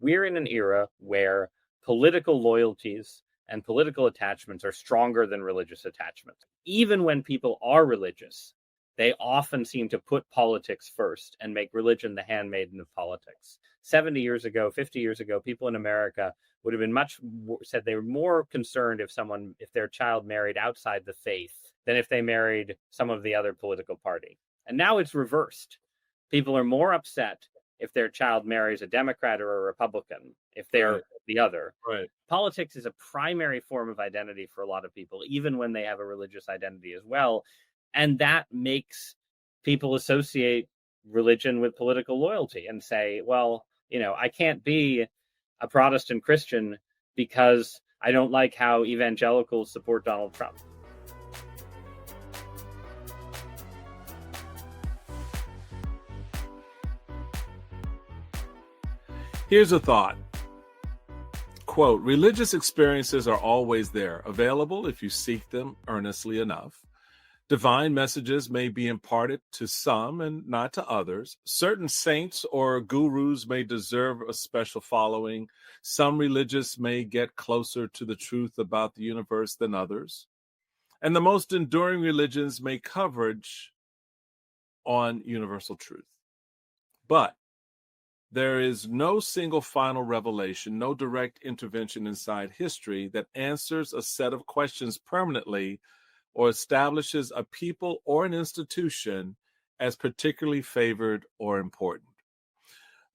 we're in an era where political loyalties and political attachments are stronger than religious attachments. Even when people are religious, they often seem to put politics first and make religion the handmaiden of politics. 70 years ago, 50 years ago, people in America would have been said they were more concerned if their child married outside the faith than if they married some of the other political party. And now it's reversed. People are more upset if their child marries a Democrat or a Republican, if they're the other. Right. Politics is a primary form of identity for a lot of people, even when they have a religious identity as well. And that makes people associate religion with political loyalty and say, well, I can't be a Protestant Christian because I don't like how evangelicals support Donald Trump. Here's a thought. Quote, religious experiences are always there, available if you seek them earnestly enough. Divine messages may be imparted to some and not to others. Certain saints or gurus may deserve a special following. Some religious may get closer to the truth about the universe than others. And the most enduring religions make coverage on universal truth. But there is no single final revelation, no direct intervention inside history that answers a set of questions permanently or establishes a people or an institution as particularly favored or important.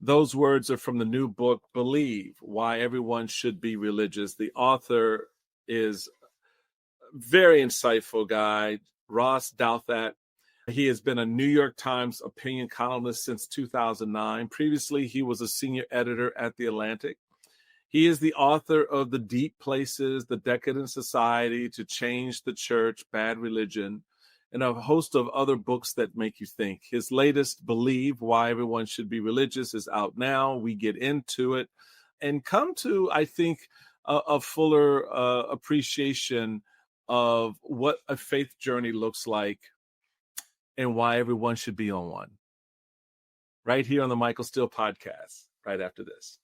Those words are from the new book, Believe, Why Everyone Should Be Religious. The author is a very insightful guy, Ross Douthat. He has been a New York Times opinion columnist since 2009. Previously, he was a senior editor at The Atlantic. He is the author of The Deep Places, The Decadent Society, To Change the Church, Bad Religion, and a host of other books that make you think. His latest, Believe, Why Everyone Should Be Religious, is out now. We get into it and come to, I think, a fuller appreciation of what a faith journey looks like and why everyone should be on one. Right here on the Michael Steele podcast, right after this.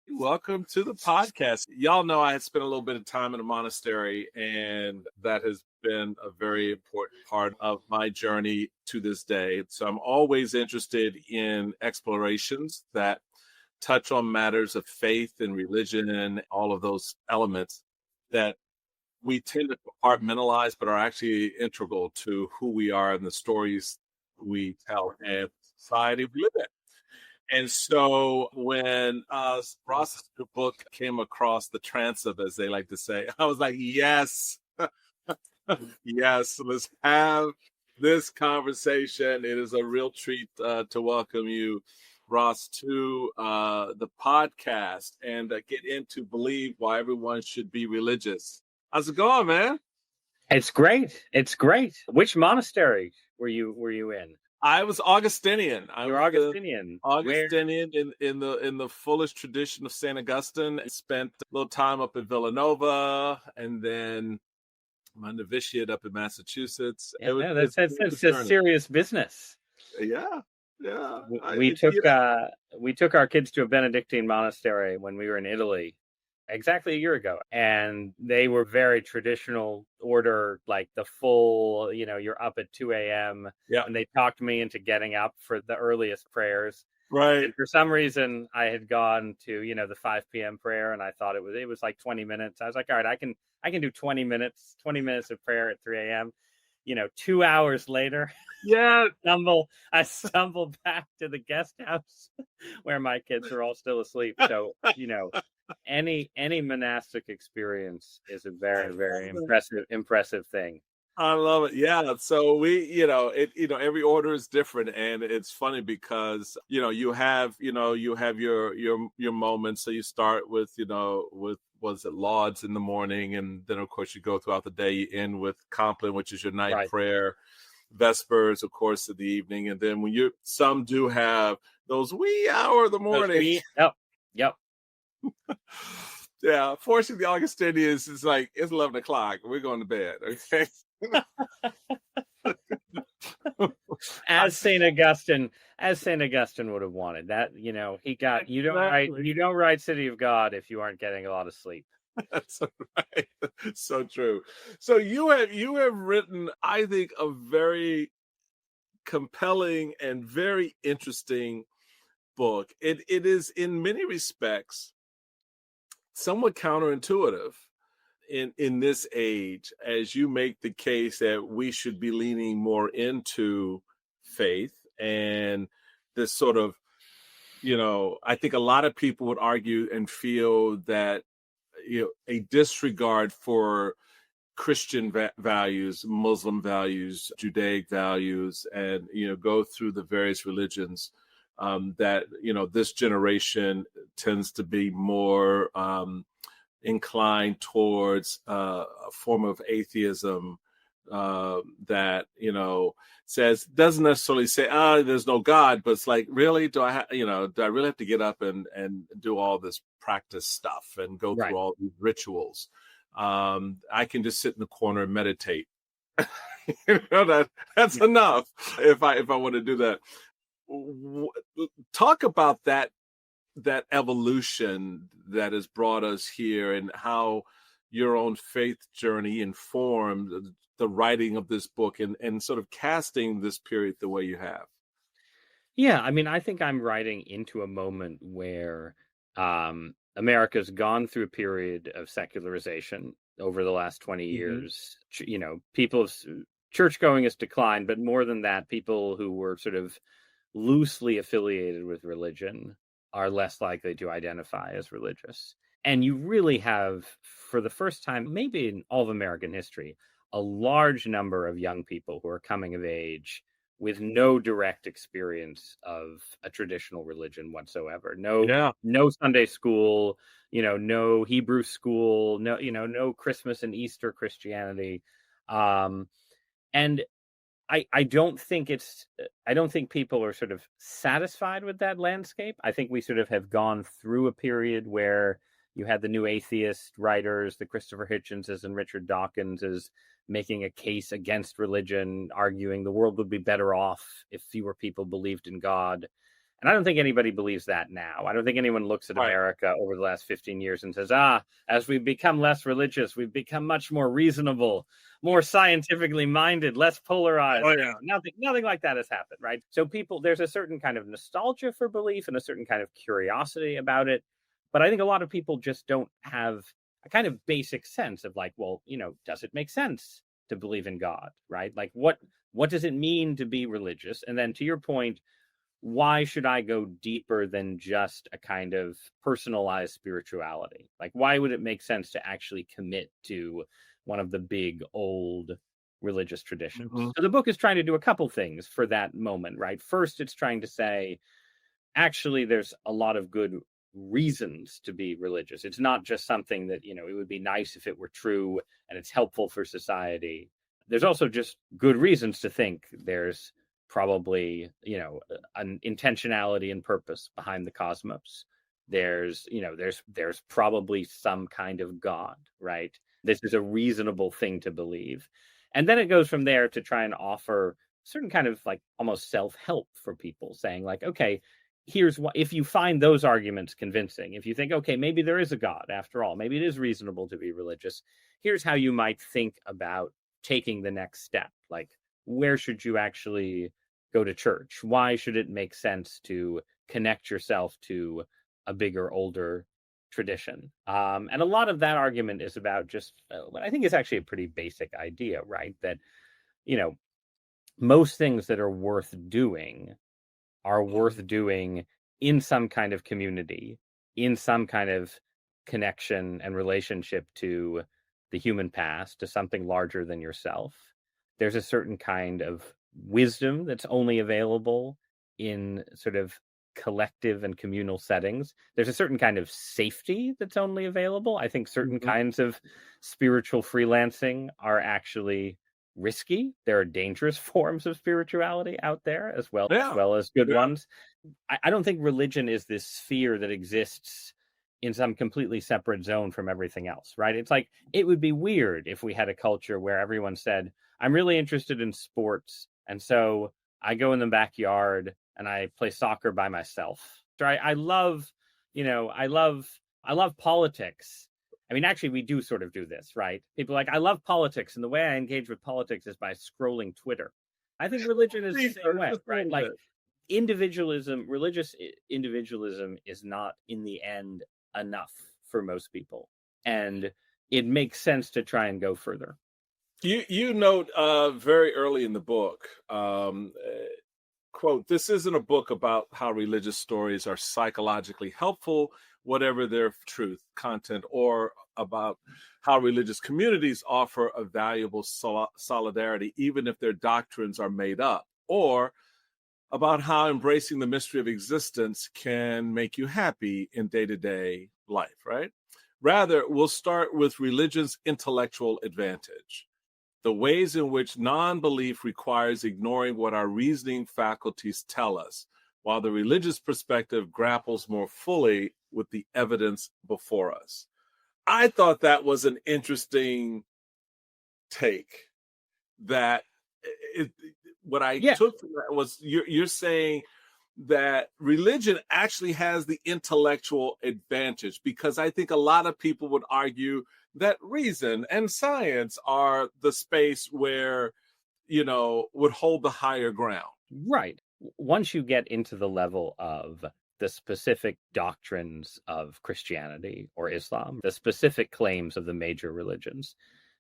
Welcome to the podcast. Y'all know I had spent a little bit of time in a monastery, and that has been a very important part of my journey to this day. So I'm always interested in explorations that touch on matters of faith and religion and all of those elements that we tend to compartmentalize, but are actually integral to who we are and the stories we tell and society we live in. And so when Ross's book came across the transom, as they like to say, I was like, yes, yes, let's have this conversation. It is a real treat to welcome you, Ross, to the podcast and get into Believe, Why Everyone Should Be Religious. How's it going, man? It's great. It's great. Which monastery were you in? I was Augustinian. You're Augustinian. Augustinian in the fullest tradition of St. Augustine. I spent a little time up in Villanova, and then my novitiate up in Massachusetts. Yeah, that's a serious business. Yeah. We took our kids to a Benedictine monastery when we were in Italy exactly a year ago, and they were very traditional order, like the full, you're up at 2 a.m. Yeah. And they talked me into getting up for the earliest prayers. Right. And for some reason, I had gone to, the 5 p.m. prayer, and I thought it was like 20 minutes. I was like, all right, I can do 20 minutes of prayer at 3 a.m. 2 hours later, yeah, I stumbled back to the guest house where my kids are all still asleep. So, any monastic experience is a very, very impressive thing. I love it. Yeah. So we, every order is different, and it's funny because you have your moments. So you start with was it lauds in the morning, and then of course you go throughout the day. You end with compline, which is your night prayer. Vespers, of course, in the evening, and then when some do have those wee hour of the morning. Yep. Yeah, fortunately, the Augustinians is like, it's 11 o'clock. We're going to bed, okay? As Saint Augustine would have wanted that. He got you don't write City of God if you aren't getting a lot of sleep. That's right. So true. So you have written, I think, a very compelling and very interesting book. It is in many respects somewhat counterintuitive in this age, as you make the case that we should be leaning more into faith and this sort of, I think a lot of people would argue and feel that a disregard for Christian values, Muslim values, Judaic values, and go through the various religions. That this generation tends to be more inclined towards a form of atheism that says, doesn't necessarily say there's no God, but it's like, really, do I really have to get up and do all this practice stuff and go through all these rituals? I can just sit in the corner and meditate. That's enough if I want to do that. Talk about that evolution that has brought us here, and how your own faith journey informed the writing of this book and sort of casting this period the way you have. Yeah, I mean, I think I'm writing into a moment where America's gone through a period of secularization over the last 20 years. People's church going has declined, but more than that, people who were sort of loosely affiliated with religion are less likely to identify as religious. And you really have, for the first time, maybe in all of American history, a large number of young people who are coming of age with no direct experience of a traditional religion whatsoever. No Sunday school, no Hebrew school, no Christmas and Easter Christianity. And I don't think people are sort of satisfied with that landscape. I think we sort of have gone through a period where you had the new atheist writers, the Christopher Hitchenses and Richard Dawkinses, making a case against religion, arguing the world would be better off if fewer people believed in God. And I don't think anybody believes that now. I don't think anyone looks at America over the last 15 years and says, as we've become less religious, we've become much more reasonable, more scientifically minded, less polarized. Nothing like that has happened, right? So there's a certain kind of nostalgia for belief and a certain kind of curiosity about it. But I think a lot of people just don't have a kind of basic sense of like, well, does it make sense to believe in God, right? Like, what does it mean to be religious? And then to your point, why should I go deeper than just a kind of personalized spirituality? Like, why would it make sense to actually commit to one of the big old religious traditions? So the book is trying to do a couple things for that moment, right? First, it's trying to say, actually, there's a lot of good reasons to be religious. It's not just something that, it would be nice if it were true and it's helpful for society. There's also just good reasons to think there's probably, an intentionality and purpose behind the cosmos. There's probably some kind of God, right? This is a reasonable thing to believe. And then it goes from there to try and offer certain kind of like almost self-help for people, saying like, okay, here's what, if you find those arguments convincing, if you think, okay, maybe there is a God after all, maybe it is reasonable to be religious, here's how you might think about taking the next step. Like, where should you actually go to church? Why should it make sense to connect yourself to a bigger, older tradition? And a lot of that argument is about just what I think is actually a pretty basic idea, right? That, most things that are worth doing are worth doing in some kind of community, in some kind of connection and relationship to the human past, to something larger than yourself. There's a certain kind of wisdom that's only available in sort of collective and communal settings. There's a certain kind of safety that's only available. I think certain kinds of spiritual freelancing are actually risky. There are dangerous forms of spirituality out there as well as good ones. I don't think religion is this sphere that exists in some completely separate zone from everything else, right? It's like, it would be weird if we had a culture where everyone said, I'm really interested in sports, And so I go in the backyard and I play soccer by myself. So I love, I love politics. I mean, actually, we do sort of do this, right? People are like, I love politics. And the way I engage with politics is by scrolling Twitter. I think religion is the same way, right? Like religious individualism is not in the end enough for most people. And it makes sense to try and go further. You note very early in the book, quote, "This isn't a book about how religious stories are psychologically helpful, whatever their truth, content, or about how religious communities offer a valuable solidarity, even if their doctrines are made up, or about how embracing the mystery of existence can make you happy in day-to-day life," right? Rather, we'll start with religion's intellectual advantage, the ways in which non-belief requires ignoring what our reasoning faculties tell us, while the religious perspective grapples more fully with the evidence before us. I thought that was an interesting take. That what I took from that was you're saying that religion actually has the intellectual advantage, because I think a lot of people would argue that reason and science are the space where, would hold the higher ground. Right. Once you get into the level of the specific doctrines of Christianity or Islam, the specific claims of the major religions,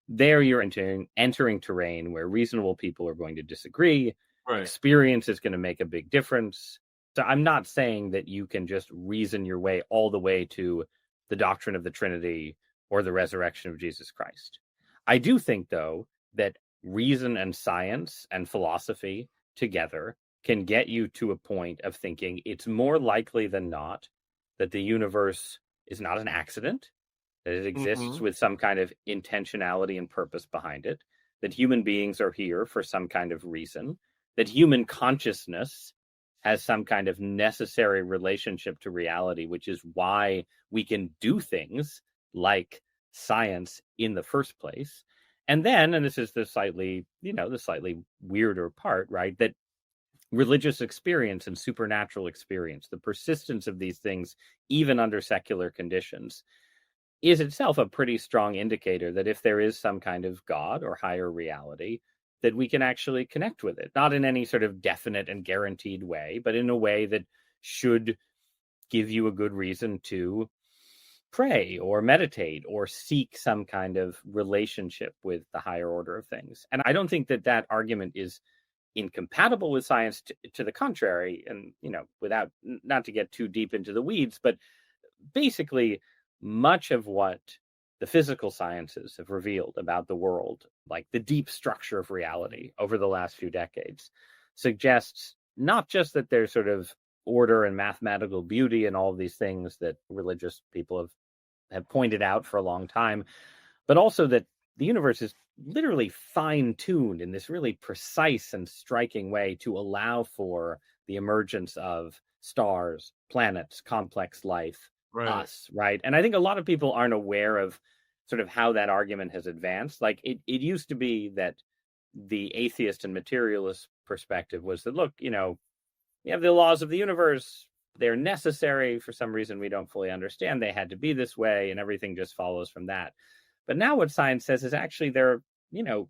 there you're entering terrain where reasonable people are going to disagree. Right. Experience is going to make a big difference. So I'm not saying that you can just reason your way all the way to the doctrine of the Trinity or the resurrection of Jesus Christ. I do think, though, that reason and science and philosophy together can get you to a point of thinking it's more likely than not that the universe is not an accident, that it exists with some kind of intentionality and purpose behind it, that human beings are here for some kind of reason, that human consciousness has some kind of necessary relationship to reality, which is why we can do things like science in the first place. And then, and this is the slightly weirder part, right, that religious experience and supernatural experience, the persistence of these things, even under secular conditions, is itself a pretty strong indicator that if there is some kind of God or higher reality, that we can actually connect with it, not in any sort of definite and guaranteed way, but in a way that should give you a good reason to pray or meditate or seek some kind of relationship with the higher order of things. And I don't think that that argument is incompatible with science. To the contrary, and without, not to get too deep into the weeds, but basically much of what the physical sciences have revealed about the world, like the deep structure of reality over the last few decades, suggests not just that there's sort of order and mathematical beauty and all of these things that religious people have pointed out for a long time, but also that the universe is literally fine-tuned in this really precise and striking way to allow for the emergence of stars, planets, complex life, us, right? And I think a lot of people aren't aware of sort of how that argument has advanced. Like it used to be that the atheist and materialist perspective was that, look, you have the laws of the universe, they're necessary for some reason we don't fully understand, they had to be this way, and everything just follows from that. But now what science says is actually there are,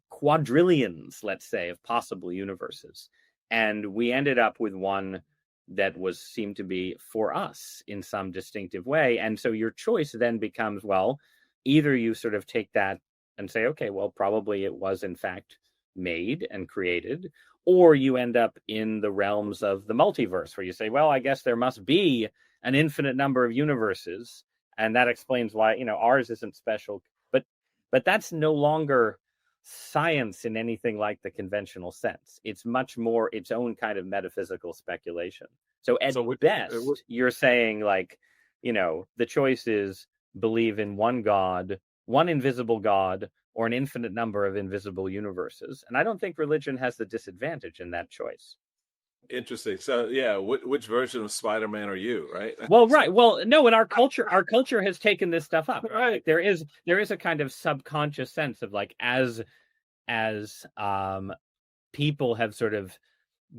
quadrillions, let's say, of possible universes. And we ended up with one that seemed to be for us in some distinctive way. And so your choice then becomes, well, either you sort of take that and say, okay, well, probably it was in fact made and created, or you end up in the realms of the multiverse where you say, well, I guess there must be an infinite number of universes, and that explains why, ours isn't special. But that's no longer science in anything like the conventional sense. It's much more its own kind of metaphysical speculation. So at best, you're saying, like, the choice is believe in one God, one invisible God, or an infinite number of invisible universes. And I don't think religion has the disadvantage in that choice. Interesting. So, yeah, which version of Spider-Man are you, right? Well, right. Well, no, and our culture has taken this stuff up. Right. There is a kind of subconscious sense of, like, as people have sort of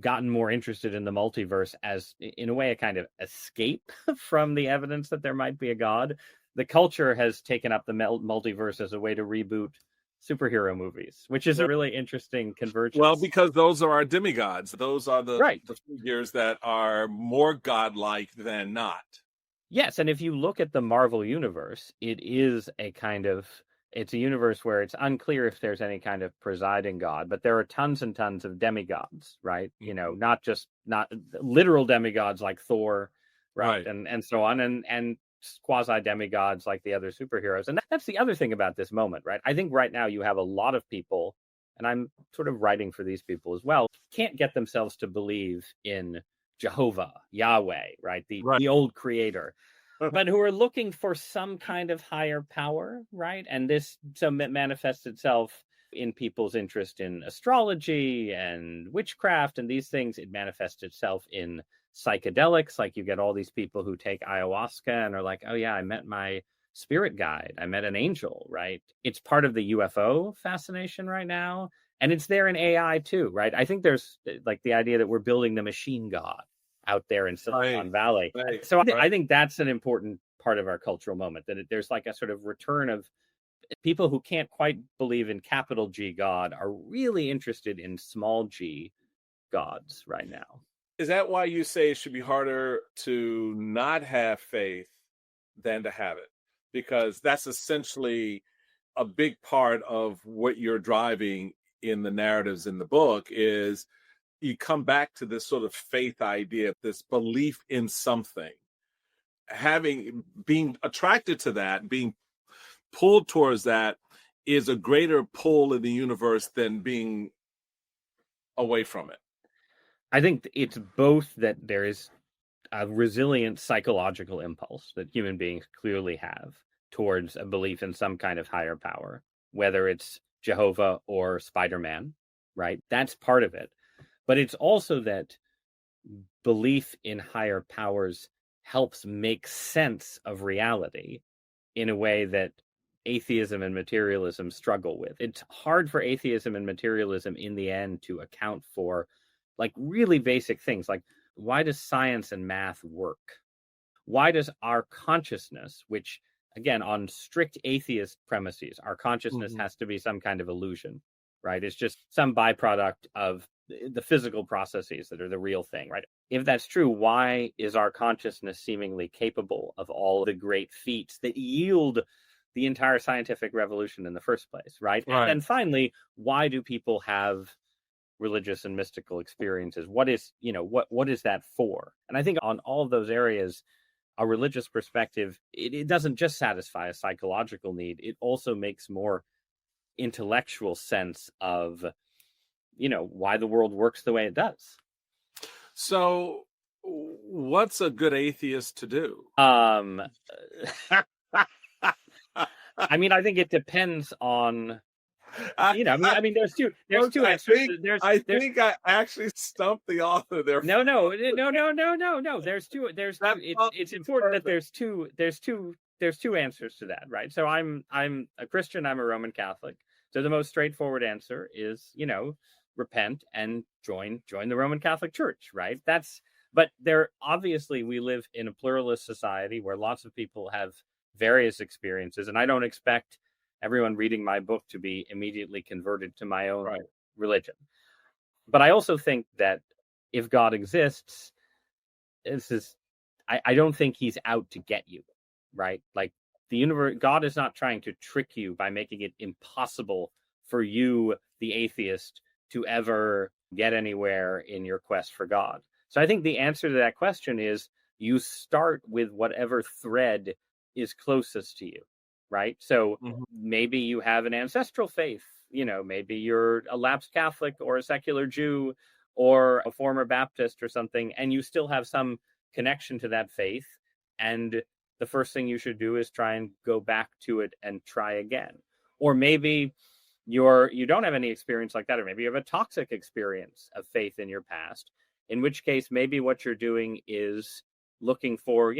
gotten more interested in the multiverse as, in a way, a kind of escape from the evidence that there might be a God. The culture has taken up the multiverse as a way to reboot superhero movies, which is a really interesting convergence. Well, because those are our demigods. Those are the Right. figures that are more godlike than not. Yes, and if you look at the Marvel universe, it is it's a universe where it's unclear if there's any kind of presiding god, but there are tons and tons of demigods, right? Mm-hmm. Not literal demigods like Thor, right? Right. And so on, and quasi demigods like the other superheroes. And that's the other thing about this moment, right? I think right now you have a lot of people, and I'm sort of writing for these people as well, can't get themselves to believe in Jehovah, Yahweh, right? The old creator, but who are looking for some kind of higher power, right? And this manifests itself in people's interest in astrology and witchcraft and these things. It manifests itself in psychedelics. Like, you get all these people who take ayahuasca and are like, oh yeah, I met my spirit guide. I met an angel, right? It's part of the UFO fascination right now. And it's there in AI too, right? I think there's like the idea that we're building the machine god out there in Silicon Valley. Right. So I think that's an important part of our cultural moment, that there's like a sort of return of people who can't quite believe in capital G God are really interested in small g gods right now. Is that why you say it should be harder to not have faith than to have it? Because that's essentially a big part of what you're driving in the narratives in the book. Is you come back to this sort of faith idea, this belief in something, being attracted to that, being pulled towards that is a greater pull in the universe than being away from it. I think it's both that there is a resilient psychological impulse that human beings clearly have towards a belief in some kind of higher power, whether it's Jehovah or Spider-Man, right? That's part of it. But it's also that belief in higher powers helps make sense of reality in a way that atheism and materialism struggle with. It's hard for atheism and materialism in the end to account for like really basic things, like, why does science and math work? Why does our consciousness, which again, on strict atheist premises, our consciousness has to be some kind of illusion, right? It's just some byproduct of the physical processes that are the real thing, right? If that's true, why is our consciousness seemingly capable of all the great feats that yield the entire scientific revolution in the first place, right? And then finally, why do people have religious and mystical experiences? What is that for? And I think on all of those areas, a religious perspective, it doesn't just satisfy a psychological need. It also makes more intellectual sense of, why the world works the way it does. So what's a good atheist to do? I mean, I think it depends on, there's two answers. I think I actually stumped the author there. No. It's important that there's two answers to that, right? So I'm a Christian, I'm a Roman Catholic. So the most straightforward answer is, repent and join the Roman Catholic Church, right? But obviously we live in a pluralist society where lots of people have various experiences, and I don't expect everyone reading my book to be immediately converted to my own religion. But I also think that if God exists, I don't think he's out to get you, right? Like, the universe, God is not trying to trick you by making it impossible for you, the atheist, to ever get anywhere in your quest for God. So I think the answer to that question is you start with whatever thread is closest to you, right? So maybe you have an ancestral faith, maybe you're a lapsed Catholic or a secular Jew or a former Baptist or something, and you still have some connection to that faith. And the first thing you should do is try and go back to it and try again. Or maybe you don't have any experience like that, or maybe you have a toxic experience of faith in your past, in which case maybe what you're doing is looking for,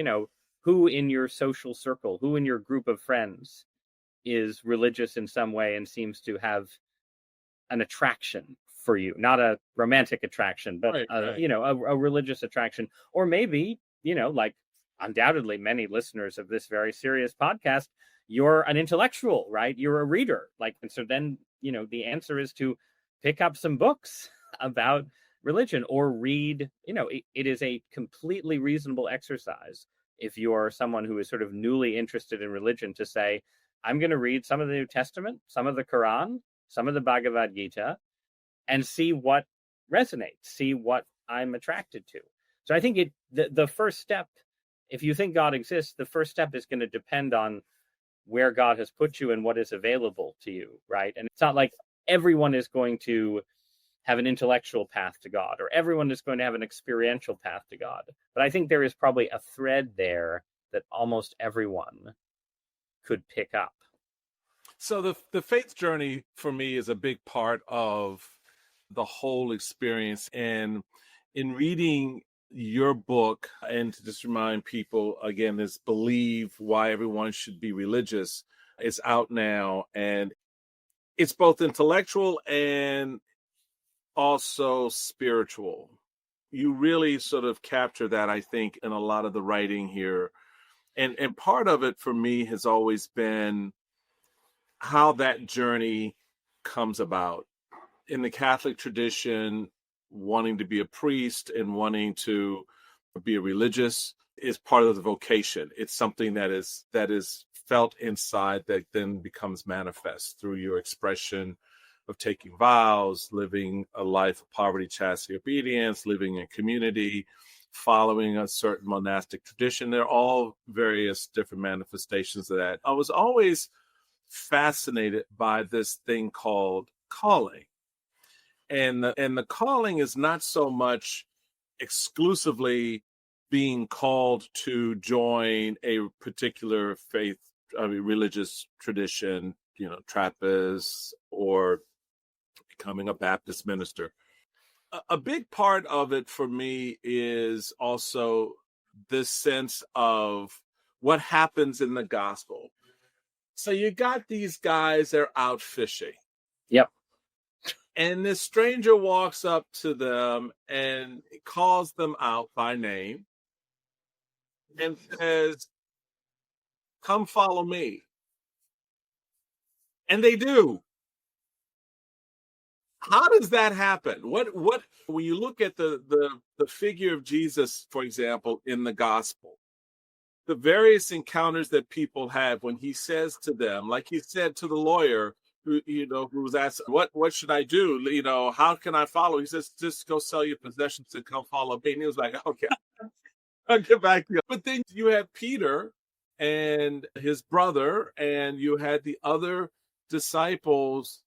who in your social circle, who in your group of friends is religious in some way and seems to have an attraction for you, not a romantic attraction, but Right. a religious attraction. Or maybe, like undoubtedly many listeners of this very serious podcast, you're an intellectual, right? You're a reader. Like, and so then, the answer is to pick up some books about religion or read, it is a completely reasonable exercise if you're someone who is sort of newly interested in religion to say, I'm going to read some of the New Testament, some of the Quran, some of the Bhagavad Gita, and see what resonates, see what I'm attracted to. So I think the first step, if you think God exists, the first step is going to depend on where God has put you and what is available to you, right? And it's not like everyone is going to have an intellectual path to God, or everyone is going to have an experiential path to God. But I think there is probably a thread there that almost everyone could pick up. So the faith journey for me is a big part of the whole experience. And in reading your book, and to just remind people again, this Believe Why Everyone Should Be Religious is out now, and it's both intellectual and also spiritual. You really sort of capture that, I think, in a lot of the writing here. And part of it for me has always been how that journey comes about. In the Catholic tradition, wanting to be a priest and wanting to be a religious is part of the vocation. It's something that is felt inside that then becomes manifest through your expression of taking vows, living a life of poverty, chastity, obedience, living in community, following a certain monastic tradition. They're all various different manifestations of that. I was always fascinated by this thing called calling. And the calling is not so much exclusively being called to join a particular faith, religious tradition, Trappist, or becoming a Baptist minister. A big part of it for me is also this sense of what happens in the gospel. So you got these guys, they're out fishing. Yep. And this stranger walks up to them and calls them out by name and says, "Come follow me." And they do. How does that happen? What when you look at the figure of Jesus, for example, in the gospel, the various encounters that people have when he says to them, like he said to the lawyer who was asked, what should I do? How can I follow? He says, just go sell your possessions and come follow me. And he was like, okay, I'll get back to you. But then you have Peter and his brother, and you had the other disciples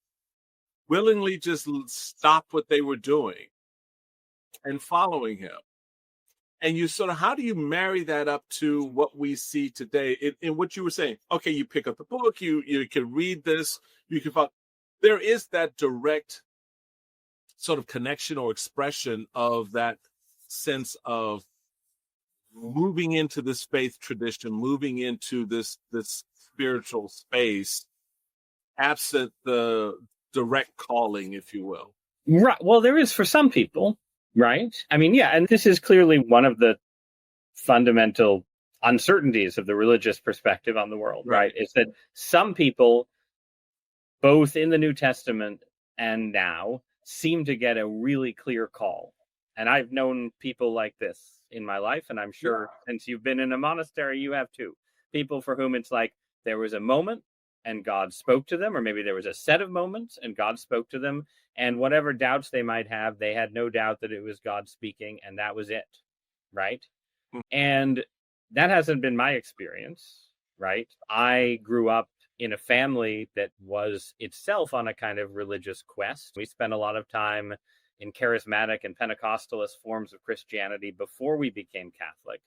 willingly just stop what they were doing and following him. And you sort of, how do you marry that up to what we see today in what you were saying? Okay, you pick up the book, you can read this, you can follow. There is that direct sort of connection or expression of that sense of moving into this faith tradition, moving into this spiritual space, absent the direct calling, if you will. Right. Well, there is for some people. Right. I mean, yeah. And this is clearly one of the fundamental uncertainties of the religious perspective on the world, right? Is that some people, both in the New Testament and now, seem to get a really clear call. And I've known people like this in my life. And I'm sure since you've been in a monastery, you have too. People for whom it's like there was a moment and God spoke to them, or maybe there was a set of moments and God spoke to them. And whatever doubts they might have, they had no doubt that it was God speaking, and that was it, right? And that hasn't been my experience, right? I grew up in a family that was itself on a kind of religious quest. We spent a lot of time in charismatic and Pentecostalist forms of Christianity before we became Catholic.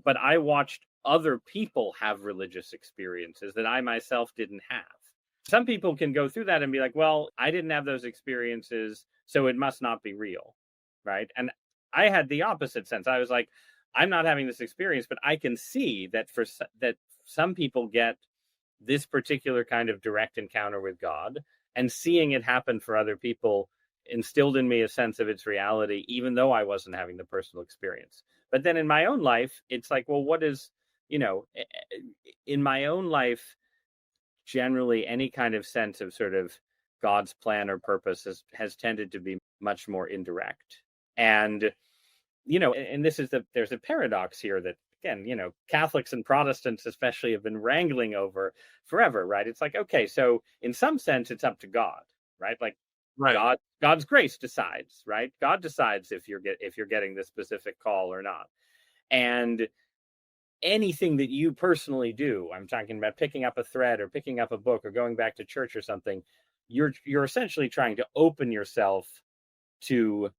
But I watched other people have religious experiences that I myself didn't have. Some people can go through that and be like, well, I didn't have those experiences, so it must not be real, right? And I had the opposite sense. I was like, I'm not having this experience, but I can see that that some people get this particular kind of direct encounter with God, and seeing it happen for other people instilled in me a sense of its reality, even though I wasn't having the personal experience. But then in my own life, it's like, well, what is, in my own life, generally any kind of sense of sort of God's plan or purpose has tended to be much more indirect. And, and there's a paradox here that, again, Catholics and Protestants especially have been wrangling over forever, right? It's like, okay, so in some sense, it's up to God, right? Like, Right. God's grace decides, right? God decides if you're getting this specific call or not. And anything that you personally do, I'm talking about picking up a thread or picking up a book or going back to church or something, you're essentially trying to open yourself to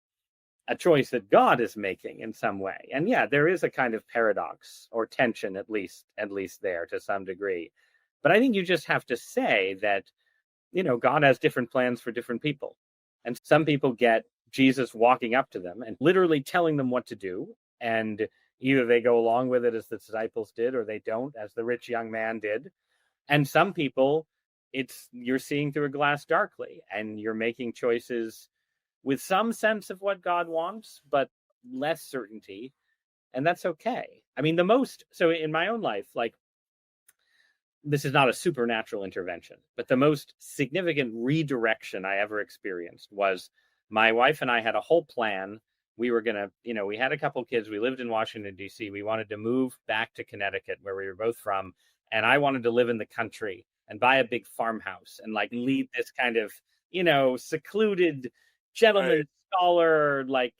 a choice that God is making in some way. And yeah, there is a kind of paradox or tension, at least there to some degree. But I think you just have to say that, God has different plans for different people. And some people get Jesus walking up to them and literally telling them what to do. And either they go along with it as the disciples did, or they don't, as the rich young man did. And some people, you're seeing through a glass darkly, and you're making choices with some sense of what God wants, but less certainty. And that's okay. I mean, so in my own life, like, this is not a supernatural intervention, but the most significant redirection I ever experienced was my wife and I had a whole plan. We were going to, we had a couple kids. We lived in Washington, D.C. We wanted to move back to Connecticut, where we were both from. And I wanted to live in the country and buy a big farmhouse and like lead this kind of, secluded gentleman scholar, like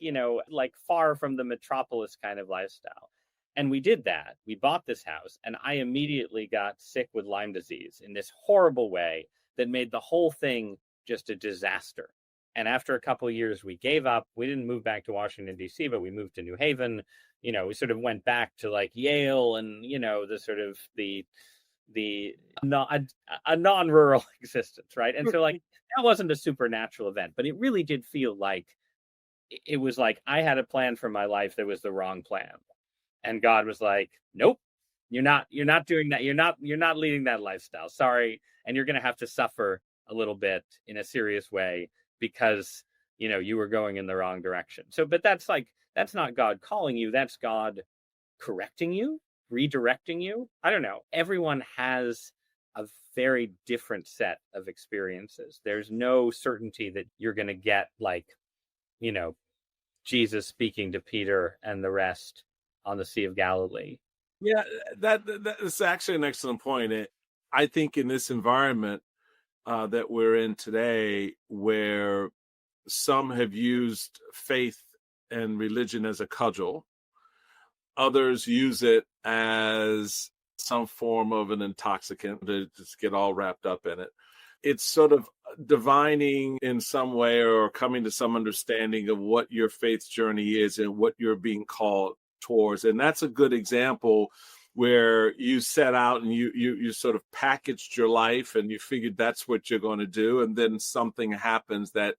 far from the metropolis kind of lifestyle. And we did that. We bought this house, and I immediately got sick with Lyme disease in this horrible way that made the whole thing just a disaster. And after a couple of years, we gave up. We didn't move back to Washington, D.C., but we moved to New Haven. We sort of went back to like Yale and, the sort of a non-rural existence, right? And so like that wasn't a supernatural event, but it really did feel like it was like I had a plan for my life that was the wrong plan. And God was like, nope, you're not doing that. You're not leading that lifestyle. Sorry. And you're going to have to suffer a little bit in a serious way because, you were going in the wrong direction. So, but that's not God calling you. That's God correcting you, redirecting you. I don't know. Everyone has a very different set of experiences. There's no certainty that you're going to get like, Jesus speaking to Peter and the rest on the Sea of Galilee. Yeah, that is actually an excellent point. I think in this environment that we're in today, where some have used faith and religion as a cudgel, others use it as some form of an intoxicant to just get all wrapped up in it. It's sort of divining in some way or coming to some understanding of what your faith journey is and what you're being called towards. And that's a good example where you set out and you sort of packaged your life and you figured that's what you're going to do. And then something happens that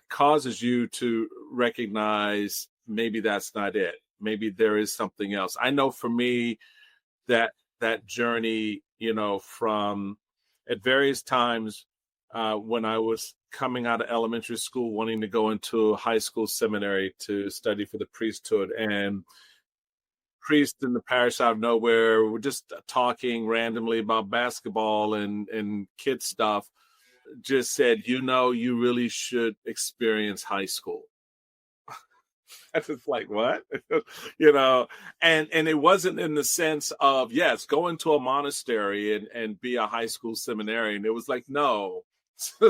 causes you to recognize maybe that's not it. Maybe there is something else. I know for me that journey, from at various times when I was coming out of elementary school, wanting to go into a high school seminary to study for the priesthood, and priests in the parish out of nowhere were just talking randomly about basketball and kid stuff, just said, you really should experience high school. I was like, what? And it wasn't in the sense of, yes, go into a monastery and be a high school seminarian. It was like, no,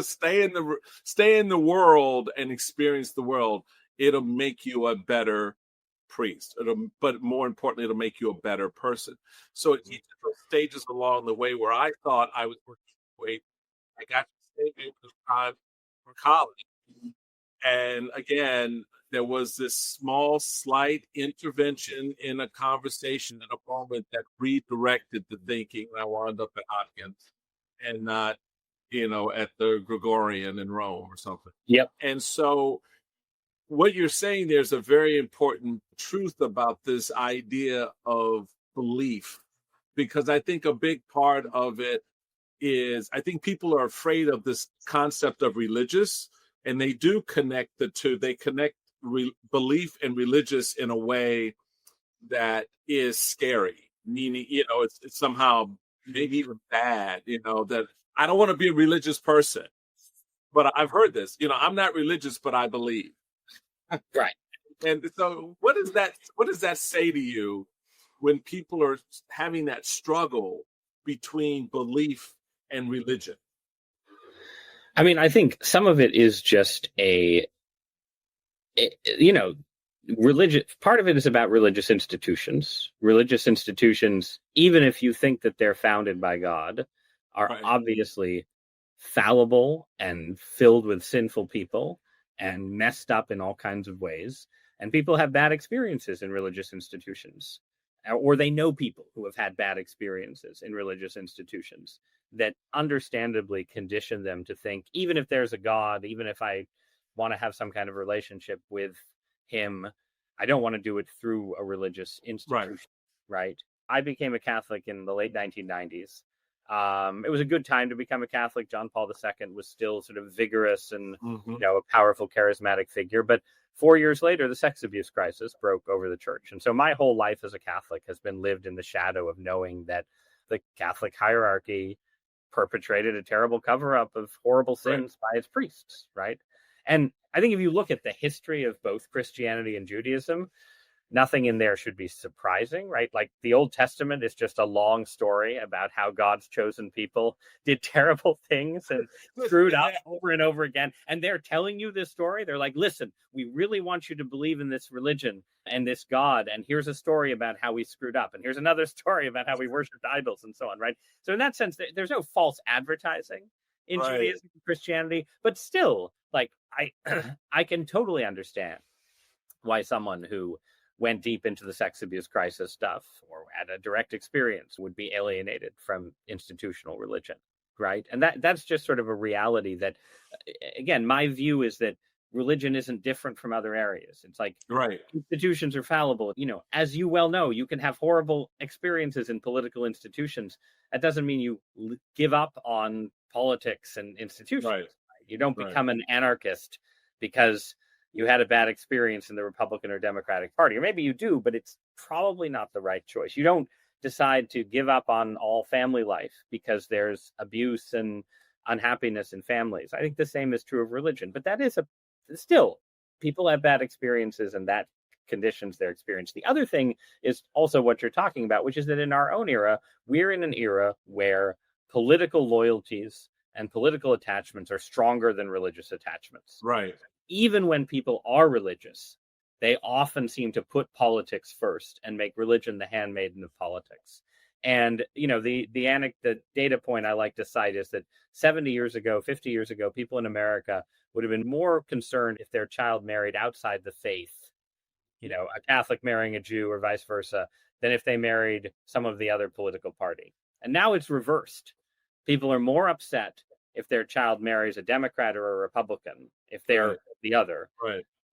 stay in the world and experience the world. It'll make you a better priest. But more importantly, it'll make you a better person. So at each of those stages along the way where I thought I was working my way, I got to stay for college. And again, there was this small, slight intervention in a conversation in a moment that redirected the thinking. I wound up at Hopkins and not, at the Gregorian in Rome or something. Yep. And so what you're saying, there's a very important truth about this idea of belief, because I think a big part of it is, I think people are afraid of this concept of religious and they do connect the two. They connect belief and religious in a way that is scary, meaning, it's somehow maybe even bad, that I don't want to be a religious person, but I've heard this, I'm not religious, but I believe. Right. And so what does that say to you when people are having that struggle between belief and religion? I mean, I think some of it is just religion. Part of it is about religious institutions. Religious institutions, even if you think that they're founded by God, are Right. obviously fallible and filled with sinful people and messed up in all kinds of ways. And people have bad experiences in religious institutions, or they know people who have had bad experiences in religious institutions that understandably condition them to think, even if there's a God, even if I want to have some kind of relationship with him, I don't want to do it through a religious institution, right? I became a Catholic in the late 1990s. It was a good time to become a Catholic. John Paul II was still sort of vigorous and, a powerful, charismatic figure. But 4 years later, the sex abuse crisis broke over the church. And so my whole life as a Catholic has been lived in the shadow of knowing that the Catholic hierarchy perpetrated a terrible cover-up of horrible sins by its priests, right? And I think if you look at the history of both Christianity and Judaism, nothing in there should be surprising, right? Like the Old Testament is just a long story about how God's chosen people did terrible things and screwed up over and over again. And they're telling you this story. They're like, listen, we really want you to believe in this religion and this God. And here's a story about how we screwed up. And here's another story about how we worshiped idols and so on, right? So in that sense, there's no false advertising in Judaism and Christianity, but still, like, I can totally understand why someone who went deep into the sex abuse crisis stuff or had a direct experience would be alienated from institutional religion, right? And that's just sort of a reality that, again, my view is that religion isn't different from other areas. It's like institutions are fallible. As you well know, you can have horrible experiences in political institutions. That doesn't mean you give up on politics and institutions. Right. You don't become an anarchist because you had a bad experience in the Republican or Democratic Party. Or maybe you do, but it's probably not the right choice. You don't decide to give up on all family life because there's abuse and unhappiness in families. I think the same is true of religion, but that is still, people have bad experiences and that conditions their experience. The other thing is also what you're talking about, which is that in our own era, we're in an era where political loyalties and political attachments are stronger than religious attachments. Right. Even when people are religious, they often seem to put politics first and make religion the handmaiden of politics. And, the data point I like to cite is that 70 years ago, 50 years ago, people in America would have been more concerned if their child married outside the faith, a Catholic marrying a Jew or vice versa, than if they married some of the other political party. And now it's reversed. People are more upset if their child marries a Democrat or a Republican, if they're the other,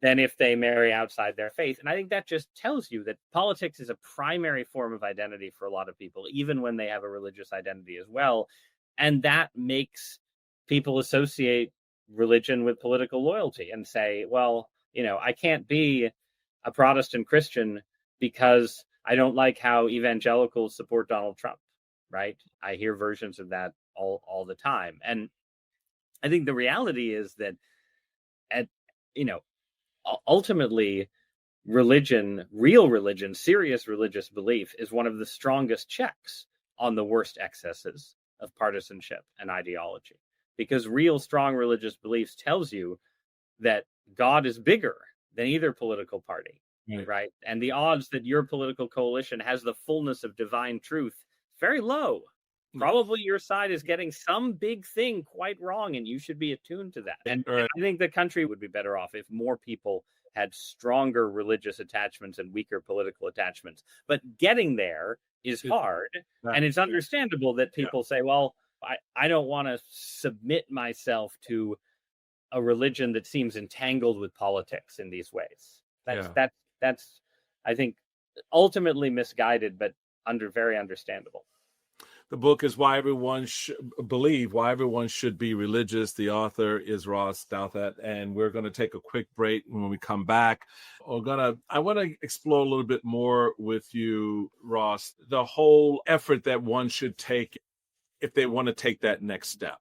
than if they marry outside their faith. And I think that just tells you that politics is a primary form of identity for a lot of people, even when they have a religious identity as well. And that makes people associate religion with political loyalty and say, well, I can't be a Protestant Christian because I don't like how evangelicals support Donald Trump, right? I hear versions of that all the time. And I think the reality is that ultimately religion, real religion, serious religious belief is one of the strongest checks on the worst excesses of partisanship and ideology, because real strong religious beliefs tells you that God is bigger than either political party, right? And the odds that your political coalition has the fullness of divine truth very low. Probably your side is getting some big thing quite wrong, and you should be attuned to that. And I think the country would be better off if more people had stronger religious attachments and weaker political attachments. But getting there is hard, and it's understandable that people say, well, I don't want to submit myself to a religion that seems entangled with politics in these ways. That's I think, ultimately misguided, but very understandable. The book is Why Everyone Should Be Religious. The author is Ross Douthat, and we're going to take a quick break. When we come back, I want to explore a little bit more with you, Ross, the whole effort that one should take if they want to take that next step,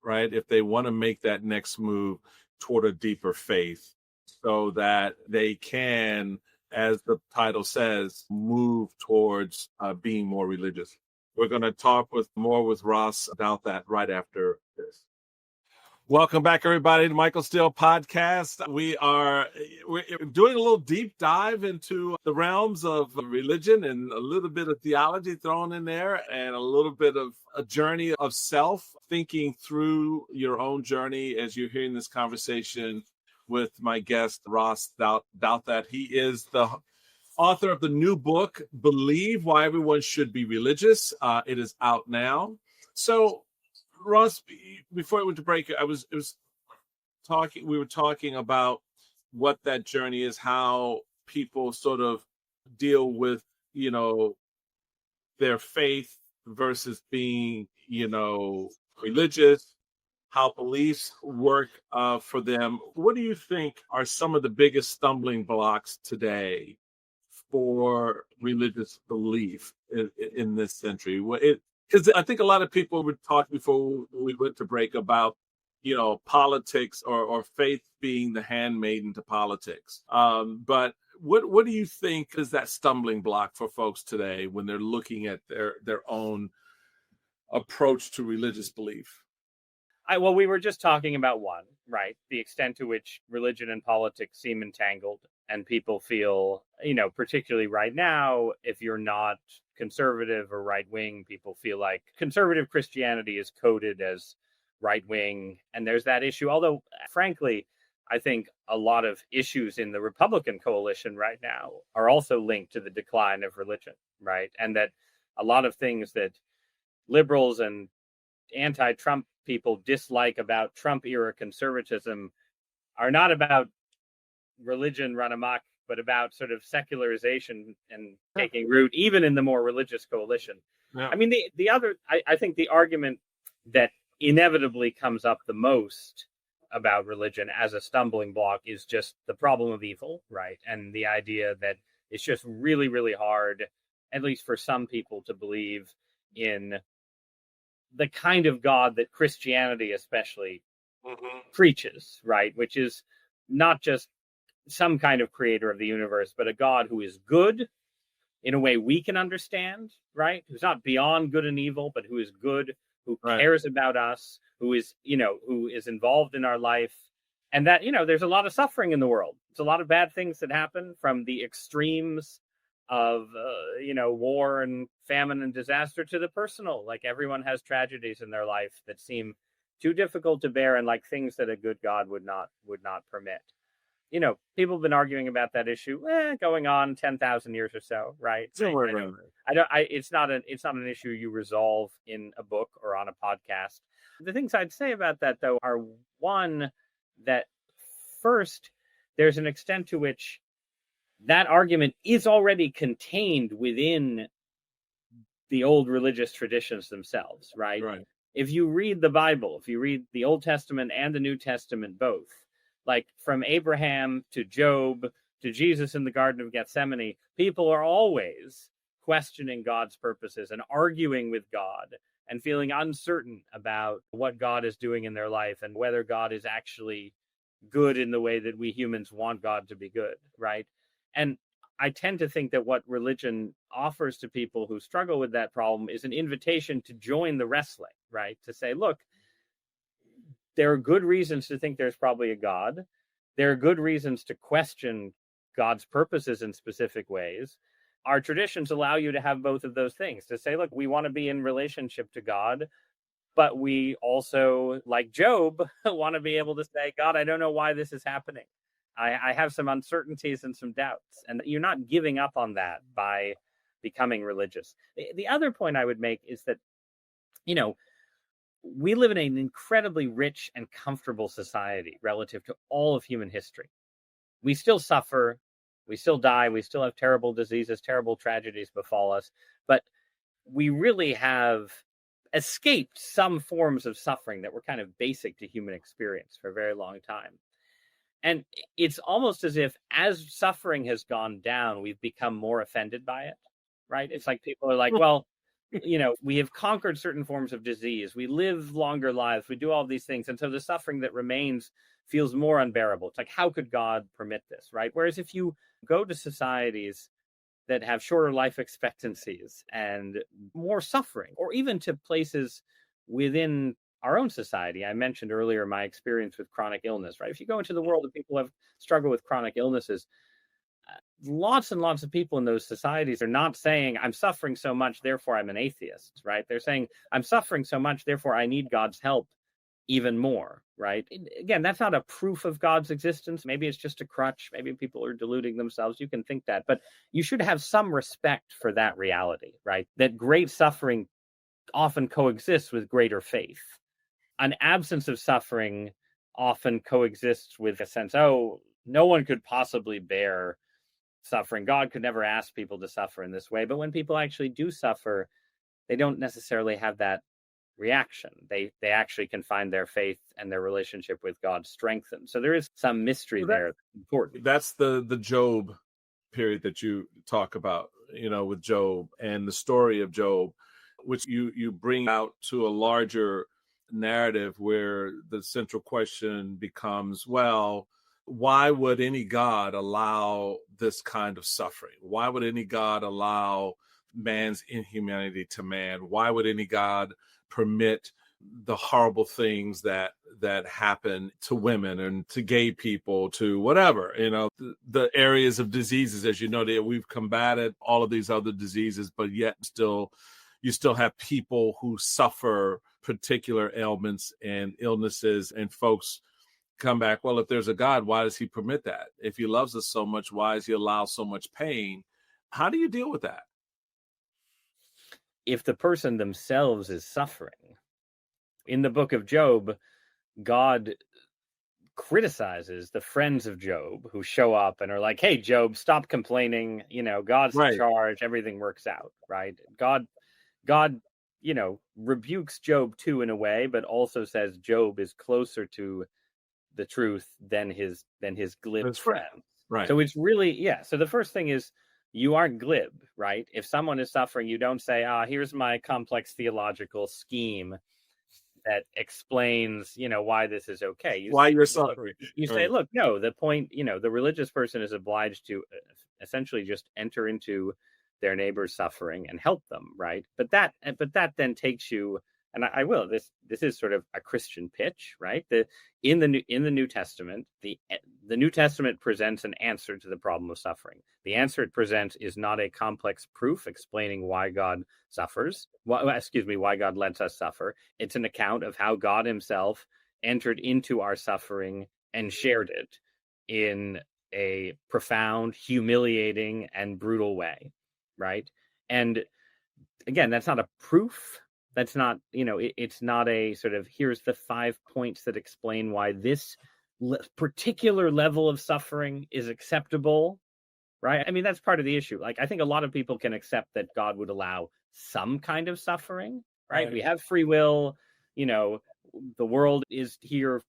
right? If they want to make that next move toward a deeper faith, so that they can, as the title says, move towards being more religious. We're going to talk more with Ross Douthat right after this. Welcome back, everybody, to Michael Steele Podcast. We're doing a little deep dive into the realms of religion and a little bit of theology thrown in there, and a little bit of a journey of self, thinking through your own journey as you're hearing this conversation with my guest, Ross Douthat. He is the author of the new book, Believe, Why Everyone Should Be Religious. It is out now. So, Ross, before we went to break, we were talking about what that journey is, how people sort of deal with, their faith versus being, religious, how beliefs work for them. What do you think are some of the biggest stumbling blocks today for religious belief in this century? Because I think a lot of people would talk before we went to break about, politics or faith being the handmaiden to politics. But what do you think is that stumbling block for folks today when they're looking at their own approach to religious belief? Well, we were just talking about one, right? The extent to which religion and politics seem entangled, and people feel, particularly right now, if you're not conservative or right wing, people feel like conservative Christianity is coded as right wing. And there's that issue. Although, frankly, I think a lot of issues in the Republican coalition right now are also linked to the decline of religion, right? And that a lot of things that liberals and anti-Trump people dislike about Trump-era conservatism are not about religion run amok, but about sort of secularization and taking root, even in the more religious coalition. Yeah. I mean, I think the argument that inevitably comes up the most about religion as a stumbling block is just the problem of evil, right? And the idea that it's just really, really hard, at least for some people, to believe in the kind of God that Christianity especially preaches, right? Which is not just some kind of creator of the universe, but a God who is good in a way we can understand, right? Who's not beyond good and evil, but who is good, who cares about us, who is involved in our life. And that, there's a lot of suffering in the world. It's a lot of bad things that happen, from the extremes of, war and famine and disaster to the personal. Like, everyone has tragedies in their life that seem too difficult to bear, and like things that a good God would not permit. People have been arguing about that issue going on 10,000 years or so, right? It's not an issue you resolve in a book or on a podcast. The things I'd say about that, though, are, one, that first, there's an extent to which that argument is already contained within the old religious traditions themselves, right? If you read the Bible, if you read the Old Testament and the New Testament both, like from Abraham to Job to Jesus in the Garden of Gethsemane, people are always questioning God's purposes and arguing with God and feeling uncertain about what God is doing in their life and whether God is actually good in the way that we humans want God to be good, right? And I tend to think that what religion offers to people who struggle with that problem is an invitation to join the wrestling, right? To say, look, there are good reasons to think there's probably a God. There are good reasons to question God's purposes in specific ways. Our traditions allow you to have both of those things, to say, look, we want to be in relationship to God, but we also, like Job, want to be able to say, God, I don't know why this is happening. I have some uncertainties and some doubts. And you're not giving up on that by becoming religious. The other point I would make is that, we live in an incredibly rich and comfortable society relative to all of human history. We still suffer, we still die, we still have terrible diseases, terrible tragedies befall us, but we really have escaped some forms of suffering that were kind of basic to human experience for a very long time. And it's almost as if as suffering has gone down, we've become more offended by it, right? It's like people are like, well, we have conquered certain forms of disease. We live longer lives. We do all these things. And so the suffering that remains feels more unbearable. It's like, how could God permit this, right? Whereas if you go to societies that have shorter life expectancies and more suffering, or even to places within our own society. I mentioned earlier my experience with chronic illness, right? If you go into the world of people who have struggled with chronic illnesses, lots and lots of people in those societies are not saying, I'm suffering so much, therefore I'm an atheist, right? They're saying, I'm suffering so much, therefore I need God's help even more, right? Again, that's not a proof of God's existence. Maybe it's just a crutch. Maybe people are deluding themselves. You can think that, but you should have some respect for that reality, right? That great suffering often coexists with greater faith. An absence of suffering often coexists with a sense, oh, no one could possibly bear suffering. God could never ask people to suffer in this way. But when people actually do suffer, they don't necessarily have that reaction. They actually can find their faith and their relationship with God strengthened. So there is some mystery there that's important. That's the Job period that you talk about, with Job and the story of Job, which you bring out to a larger narrative where the central question becomes, well, why would any God allow this kind of suffering? Why would any God allow man's inhumanity to man? Why would any God permit the horrible things that happen to women and to gay people, to whatever, the areas of diseases, as you know, that we've combated all of these other diseases, but yet you still have people who suffer particular ailments and illnesses, and folks come back, well, if there's a God, why does he permit that? If he loves us so much, why does he allow so much pain? How do you deal with that? If the person themselves is suffering, in the book of Job, God criticizes the friends of Job who show up and are like, hey, Job, stop complaining. God's in charge. Everything works out, right? God, rebukes Job too in a way, but also says Job is closer to the truth than his glib friends. Right. So it's really, so the first thing is, you aren't glib, right? If someone is suffering, you don't say, here's my complex theological scheme that explains, why this is okay. You're suffering. You say, look, no, the point, the religious person is obliged to essentially just enter into their neighbor's suffering and help them, right? But that then takes you, and I will. This is sort of a Christian pitch, right? In the New Testament, the New Testament presents an answer to the problem of suffering. The answer it presents is not a complex proof explaining why God suffers. Why God lets us suffer. It's an account of how God Himself entered into our suffering and shared it in a profound, humiliating, and brutal way, right? And again, that's not a proof. That's not, it's not a sort of, here's the 5 points that explain why this particular level of suffering is acceptable, right? I mean, that's part of the issue. Like, I think a lot of people can accept that God would allow some kind of suffering, right? We have free will, the world is here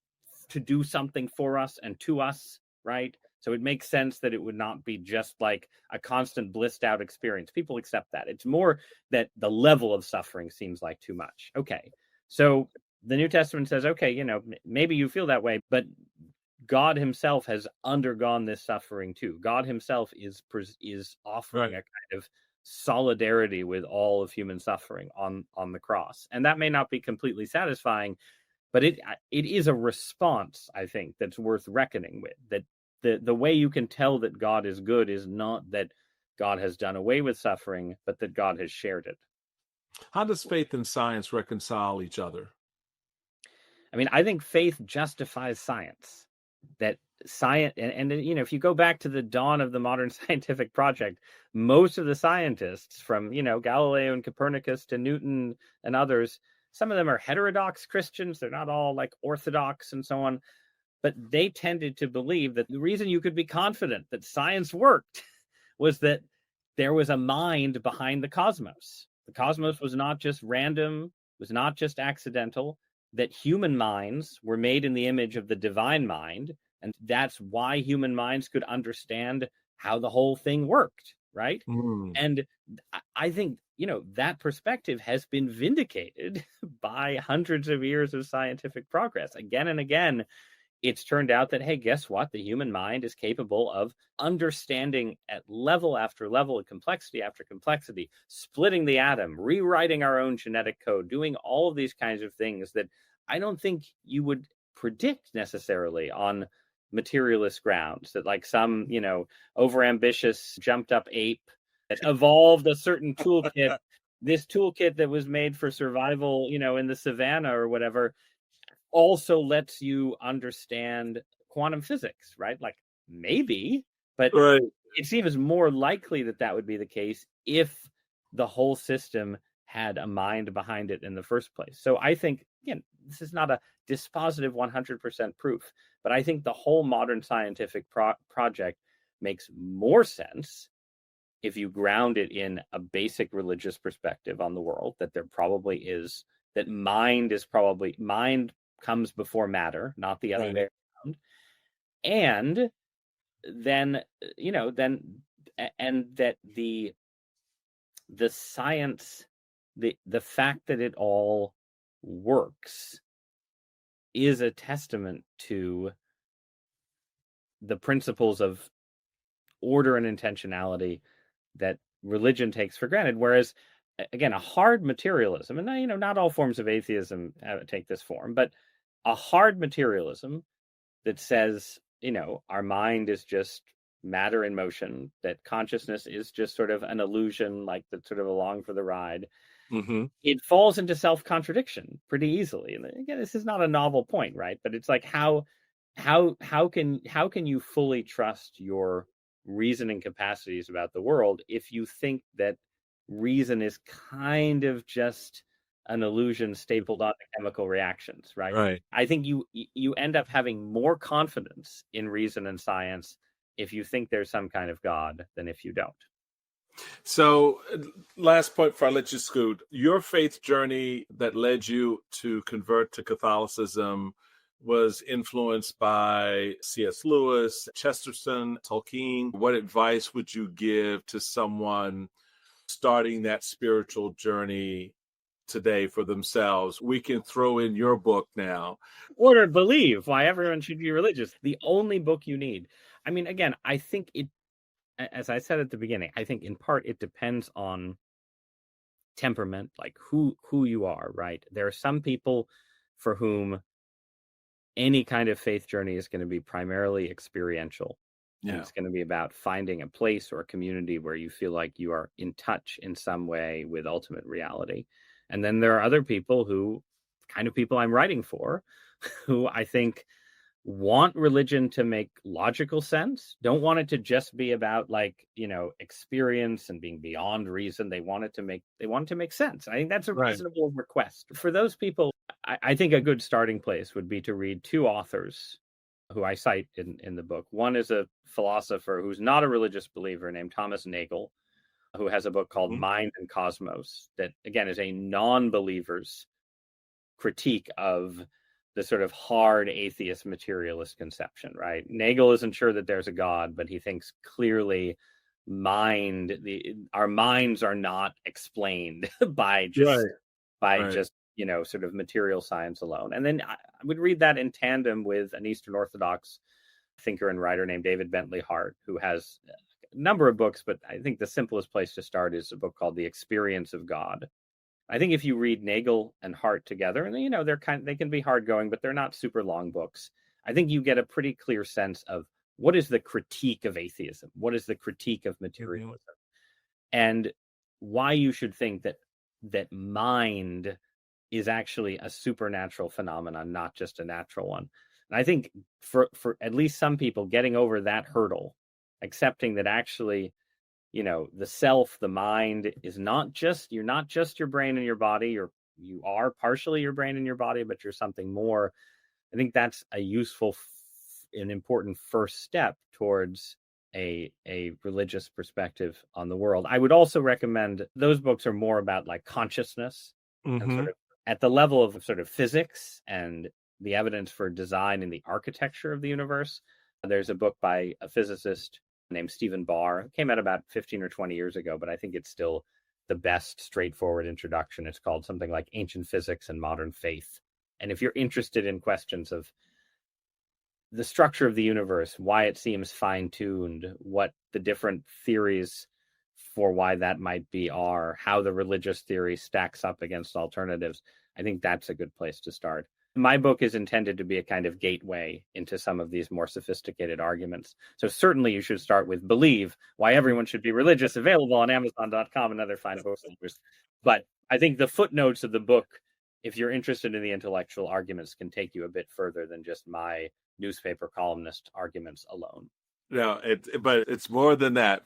to do something for us and to us, right? So it makes sense that it would not be just like a constant blissed out experience. People accept that. It's more that the level of suffering seems like too much. Okay. So the New Testament says, okay, maybe you feel that way, but God Himself has undergone this suffering too. God Himself is offering a kind of solidarity with all of human suffering on the cross. And that may not be completely satisfying, but it is a response, I think, that's worth reckoning with. That the way you can tell that God is good is not that God has done away with suffering, but that God has shared it. How does faith and science reconcile each other? I mean, I think faith justifies science. That science, and if you go back to the dawn of the modern scientific project, most of the scientists from, Galileo and Copernicus to Newton and others, some of them are heterodox Christians. They're not all like orthodox and so on. But they tended to believe that the reason you could be confident that science worked was that there was a mind behind the cosmos. The cosmos was not just random, was not just accidental, that human minds were made in the image of the divine mind, and that's why human minds could understand how the whole thing worked, right? Mm. And I think, that perspective has been vindicated by hundreds of years of scientific progress. Again and again, it's turned out that, hey, guess what? The human mind is capable of understanding at level after level, of complexity after complexity, splitting the atom, rewriting our own genetic code, doing all of these kinds of things that I don't think you would predict necessarily on materialist grounds, that like some, overambitious jumped up ape that evolved a certain toolkit, this toolkit that was made for survival, in the savannah or whatever, also lets you understand quantum physics, right? Like maybe, but Right. it seems more likely that that would be the case if the whole system had a mind behind it in the first place. So I think, again, this is not a dispositive 100% proof, but I think the whole modern scientific project makes more sense if you ground it in a basic religious perspective on the world, that there probably is, that mind comes before matter, not the other way around. And then, and that the science, the fact that it all works is a testament to the principles of order and intentionality that religion takes for granted. Whereas, again, a hard materialism, and not all forms of atheism take this form, but a hard materialism that says, our mind is just matter in motion, that consciousness is just sort of an illusion, like that's sort of along for the ride. Mm-hmm. It falls into self-contradiction pretty easily. And again, this is not a novel point, right? But it's like how can you fully trust your reasoning capacities about the world if you think that reason is kind of just an illusion stapled onto chemical reactions, right? Right. I think you end up having more confidence in reason and science if you think there's some kind of God than if you don't. So, last point before I let you scoot, your faith journey that led you to convert to Catholicism was influenced by C.S. Lewis, Chesterton, Tolkien. What advice would you give to someone starting that spiritual journey today for themselves? We can throw in your book now. Order to Believe, Why Everyone Should Be Religious. The only book you need. I mean, again, I think it, as I said at the beginning, I think in part it depends on temperament, like who you are, right? There are some people for whom any kind of faith journey is going to be primarily experiential. Yeah. It's going to be about finding a place or a community where you feel like you are in touch in some way with ultimate reality. And then there are other people who, kind of people I'm writing for, who I think want religion to make logical sense, don't want it to just be about experience and being beyond reason. They want it to make sense. I think that's a reasonable request. For those people, I think a good starting place would be to read two authors who I cite in the book. One is a philosopher who's not a religious believer named Thomas Nagel, who has a book called Mind and Cosmos that, again, is a non-believer's critique of the sort of hard atheist materialist conception, right? Nagel isn't sure that there's a God, but he thinks clearly our minds are not explained by just sort of material science alone. And then I would read that in tandem with an Eastern Orthodox thinker and writer named David Bentley Hart, who has a number of books, but I think the simplest place to start is a book called The Experience of God. I think if you read Nagel and Hart together, and they can be hard going, but they're not super long books. I think you get a pretty clear sense of what is the critique of atheism, what is the critique of materialism, and why you should think that mind is actually a supernatural phenomenon, not just a natural one. And I think for at least some people, getting over that hurdle, accepting that actually, the self, the mind is you're not just your brain and your body. You are partially your brain and your body, but you're something more. I think that's a useful and important first step towards a religious perspective on the world. I would also recommend, those books are more about like consciousness and sort of at the level of sort of physics and the evidence for design and the architecture of the universe, there's a book by a physicist named Stephen Barr. It came out about 15 or 20 years ago, but I think it's still the best straightforward introduction. It's called something like Ancient Physics and Modern Faith. And if you're interested in questions of the structure of the universe, why it seems fine-tuned, what the different theories for why that might be are, how the religious theory stacks up against alternatives, I think that's a good place to start. My book is intended to be a kind of gateway into some of these more sophisticated arguments. So certainly you should start with Believe, Why Everyone Should Be Religious, available on Amazon.com and other fine booksellers. But I think the footnotes of the book, if you're interested in the intellectual arguments, can take you a bit further than just my newspaper columnist arguments alone. No, but it's more than that,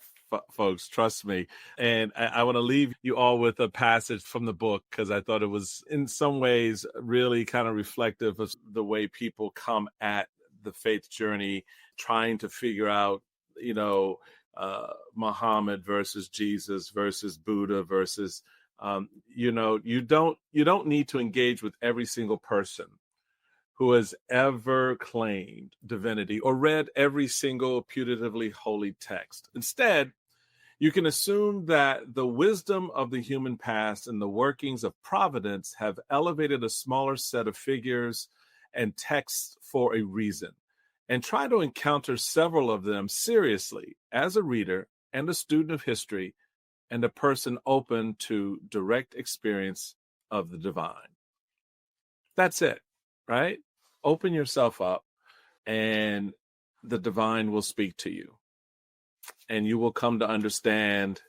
folks, trust me. And I want to leave you all with a passage from the book, because I thought it was in some ways really kind of reflective of the way people come at the faith journey, trying to figure out, Muhammad versus Jesus versus Buddha versus, you don't need to engage with every single person who has ever claimed divinity or read every single putatively holy text. Instead, you can assume that the wisdom of the human past and the workings of providence have elevated a smaller set of figures and texts for a reason, and try to encounter several of them seriously as a reader and a student of history and a person open to direct experience of the divine. That's it. Right? Open yourself up and the divine will speak to you. And you will come to understand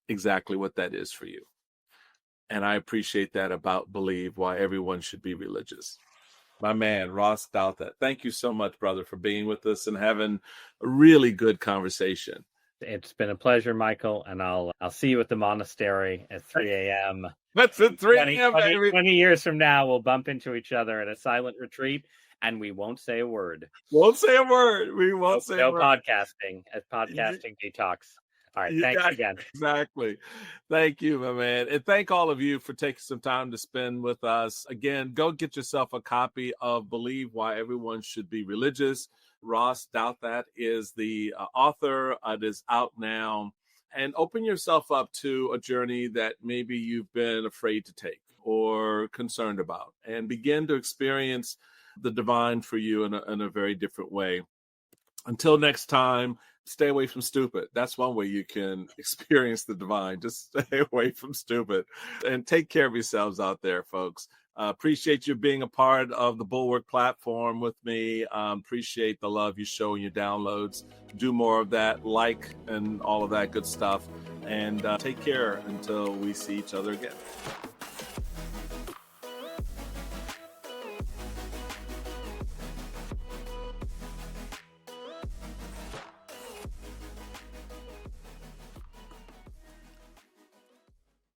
exactly what that is for you. And I appreciate that about Believe, Why Everyone Should Be Religious. My man, Ross Douthat, thank you so much, brother, for being with us and having a really good conversation. It's been a pleasure, Michael, and I'll see you at the monastery at 3 a.m. That's at 3 a.m., baby. 20 years from now, we'll bump into each other at a silent retreat, and we won't say a word. Won't say a word. We won't say a word. No podcasting, as podcasting detox. All right, thanks again. Exactly. Thank you, my man. And thank all of you for taking some time to spend with us. Again, go get yourself a copy of Believe, Why Everyone Should Be Religious. Ross Douthat is the author. It is out now. And open yourself up to a journey that maybe you've been afraid to take or concerned about, and begin to experience the divine for you in a very different way. Until next time, stay away from stupid. That's one way you can experience the divine. Just stay away from stupid and take care of yourselves out there, folks. Appreciate you being a part of the Bulwark platform with me. Appreciate the love you show in your downloads. Do more of that, like, and all of that good stuff. And take care until we see each other again.